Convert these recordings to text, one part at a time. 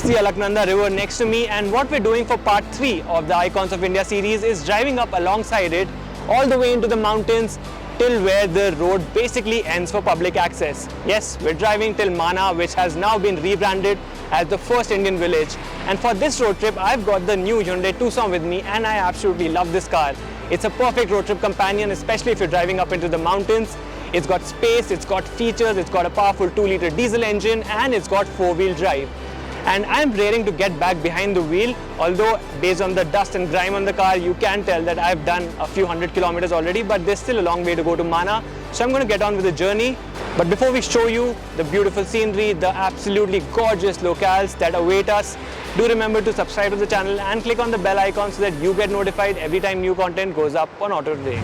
the Alaknanda River next to me, and what we're doing for part 3 of the Icons of India series is driving up alongside it all the way into the mountains till where the road basically ends for public access. Yes, we're driving till Mana, which has now been rebranded as the first Indian village. And for this road trip, I've got the new Hyundai Tucson with me, and I absolutely love this car. It's a perfect road trip companion, especially if you're driving up into the mountains. It's got space, it's got features, it's got a powerful 2-liter diesel engine, and it's got 4-wheel drive. And I'm raring to get back behind the wheel, although based on the dust and grime on the car, you can tell that I've done a few hundred kilometers already, but there's still a long way to go to Mana. So I'm going to get on with the journey. But before we show you the beautiful scenery, the absolutely gorgeous locales that await us, do remember to subscribe to the channel and click on the bell icon so that you get notified every time new content goes up on AutoToday.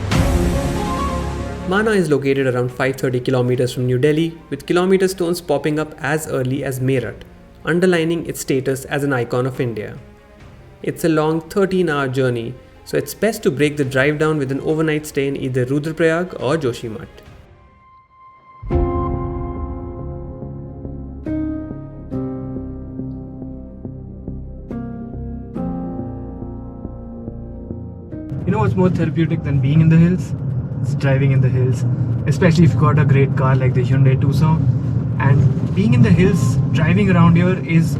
Mana is located around 530 kilometers from New Delhi, with kilometer stones popping up as early as Meerut, underlining its status as an icon of India. It's a long 13-hour journey, so it's best to break the drive down with an overnight stay in either Rudraprayag or Joshimath. You know what's more therapeutic than being in the hills? It's driving in the hills, especially if you've got a great car like the Hyundai Tucson. And being in the hills, driving around here is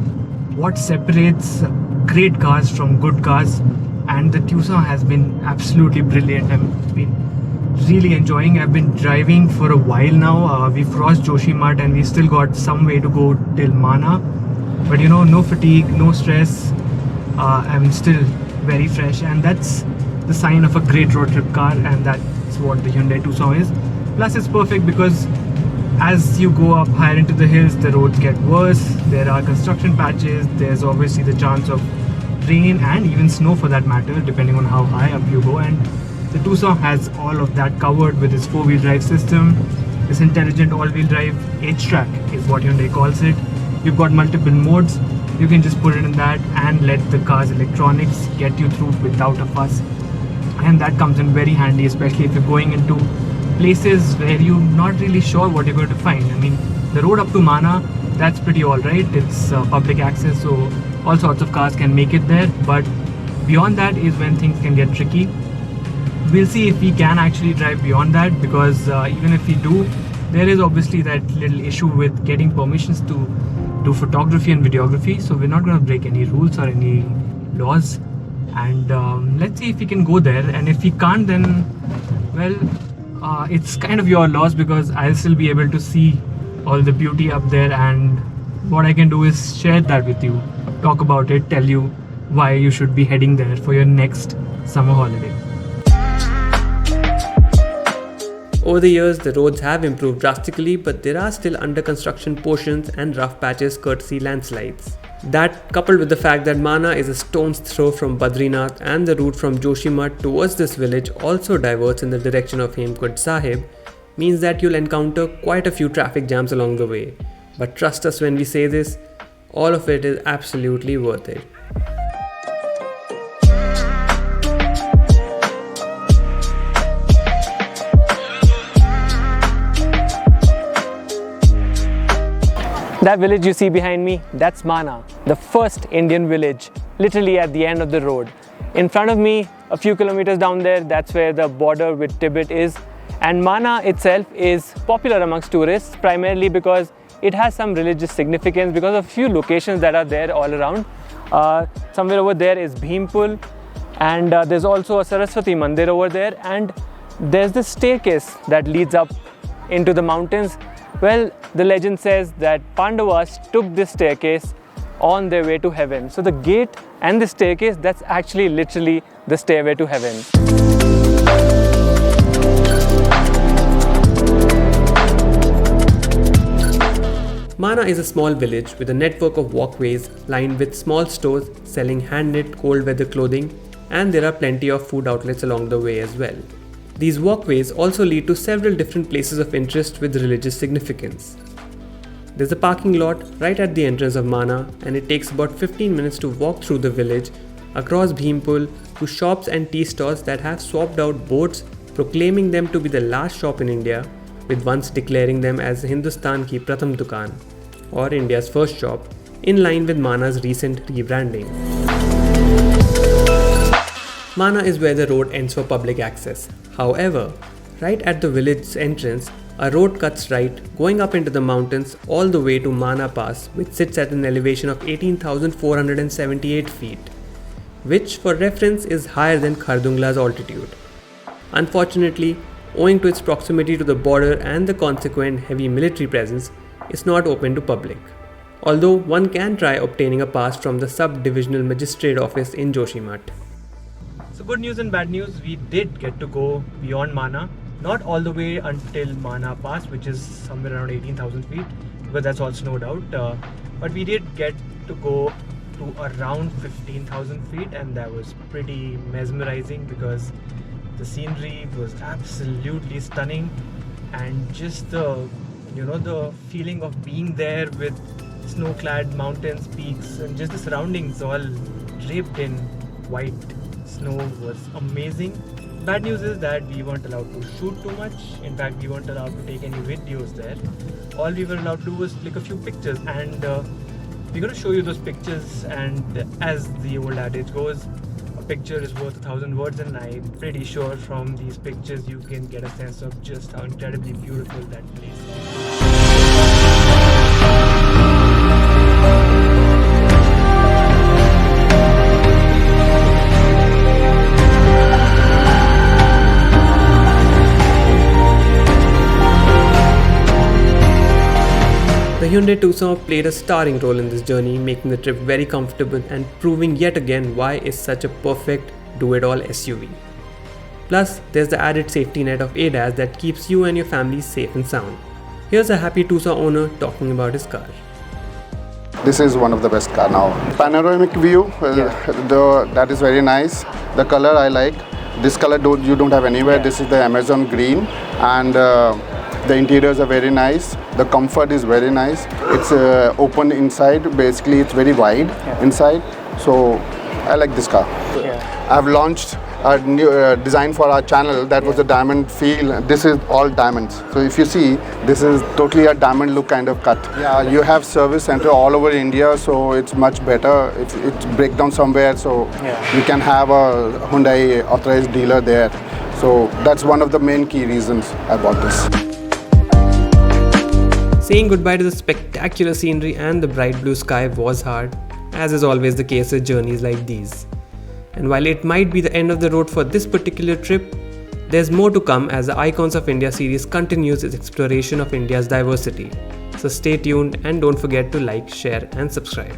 what separates great cars from good cars. And the Tucson has been absolutely brilliant. I've been really enjoying. I've been driving for a while now. We've crossed Joshimath and we've still got some way to go till Mana. But you know, no fatigue, no stress. I'm still very fresh, and that's the sign of a great road trip car, and that's what the Hyundai Tucson is. Plus it's perfect because as you go up higher into the hills, the roads get worse, there are construction patches, there's obviously the chance of rain and even snow for that matter, depending on how high up you go. And the Tucson has all of that covered with its 4-wheel drive system. This intelligent all-wheel drive H-track is what Hyundai calls it. You've got multiple modes. You can just put it in that and let the car's electronics get you through without a fuss. And that comes in very handy, especially if you're going into places where you're not really sure what you're going to find. I mean, the road up to Mana, that's pretty alright. It's public access, so all sorts of cars can make it there. But beyond that is when things can get tricky. We'll see if we can actually drive beyond that, because even if we do, there is obviously that little issue with getting permissions to do photography and videography. So we're not going to break any rules or any laws. And let's see if we can go there. And if we can't, then, well, it's kind of your loss, because I'll still be able to see all the beauty up there, and what I can do is share that with you, talk about it, tell you why you should be heading there for your next summer holiday. Over the years, the roads have improved drastically, but there are still under construction portions and rough patches courtesy landslides. That, coupled with the fact that Mana is a stone's throw from Badrinath, and the route from Joshimath towards this village also diverts in the direction of Hemkund Sahib, means that you'll encounter quite a few traffic jams along the way. But trust us when we say this, all of it is absolutely worth it. That village you see behind me, that's Mana, the first Indian village, literally at the end of the road. In front of me, a few kilometers down there, that's where the border with Tibet is. And Mana itself is popular amongst tourists, primarily because it has some religious significance because of a few locations that are there all around. Somewhere over there is Bhimpul, and there's also a Saraswati Mandir over there, and there's this staircase that leads up into the mountains. Well, the legend says that Pandavas took this staircase on their way to heaven. So the gate and the staircase, that's actually literally the stairway to heaven. Mana is a small village with a network of walkways lined with small stores selling hand-knit cold weather clothing, and there are plenty of food outlets along the way as well. These walkways also lead to several different places of interest with religious significance. There's a parking lot right at the entrance of Mana, and it takes about 15 minutes to walk through the village, across Bhimpul, to shops and tea stalls that have swapped out boards proclaiming them to be the last shop in India, with once declaring them as Hindustan ki Pratham Dukaan, or India's first shop, in line with Mana's recent rebranding. Mana is where the road ends for public access. However, right at the village's entrance, a road cuts right, going up into the mountains all the way to Mana Pass, which sits at an elevation of 18,478 feet, which for reference is higher than Khardungla's altitude. Unfortunately, owing to its proximity to the border and the consequent heavy military presence, it's not open to public. Although one can try obtaining a pass from the sub-divisional magistrate office in Joshimath. So good news and bad news, we did get to go beyond Mana. Not all the way until Mana Pass, which is somewhere around 18,000 feet, because that's all snowed out. But we did get to go to around 15,000 feet, and that was pretty mesmerizing because the scenery was absolutely stunning, and just the feeling of being there with snow-clad mountains, peaks, and just the surroundings all draped in white snow was amazing. Bad news is that we weren't allowed to shoot too much. In fact, we weren't allowed to take any videos there. All we were allowed to do was click a few pictures, and we're going to show you those pictures. And as the old adage goes, a picture is worth 1,000 words, and I'm pretty sure from these pictures you can get a sense of just how incredibly beautiful that place is. The Hyundai Tucson played a starring role in this journey, making the trip very comfortable and proving yet again why it's such a perfect do-it-all SUV. Plus, there's the added safety net of ADAS that keeps you and your family safe and sound. Here's a happy Tucson owner talking about his car. This is one of the best car now. Panoramic view, that is very nice. The color I like. This color you don't have anywhere. This is the Amazon green, and the interiors are very nice. The comfort is very nice. It's open inside. Basically, it's very wide inside. So I like this car. I've launched a new design for our channel that was a diamond feel. This is all diamonds. So if you see, this is totally a diamond look kind of cut. Yeah, you have service center all over India, so it's much better. It's break down somewhere, so you can have a Hyundai authorized dealer there. So that's one of the main key reasons I bought this. Saying goodbye to the spectacular scenery and the bright blue sky was hard, as is always the case with journeys like these. And while it might be the end of the road for this particular trip, there's more to come as the Icons of India series continues its exploration of India's diversity. So stay tuned and don't forget to like, share and subscribe.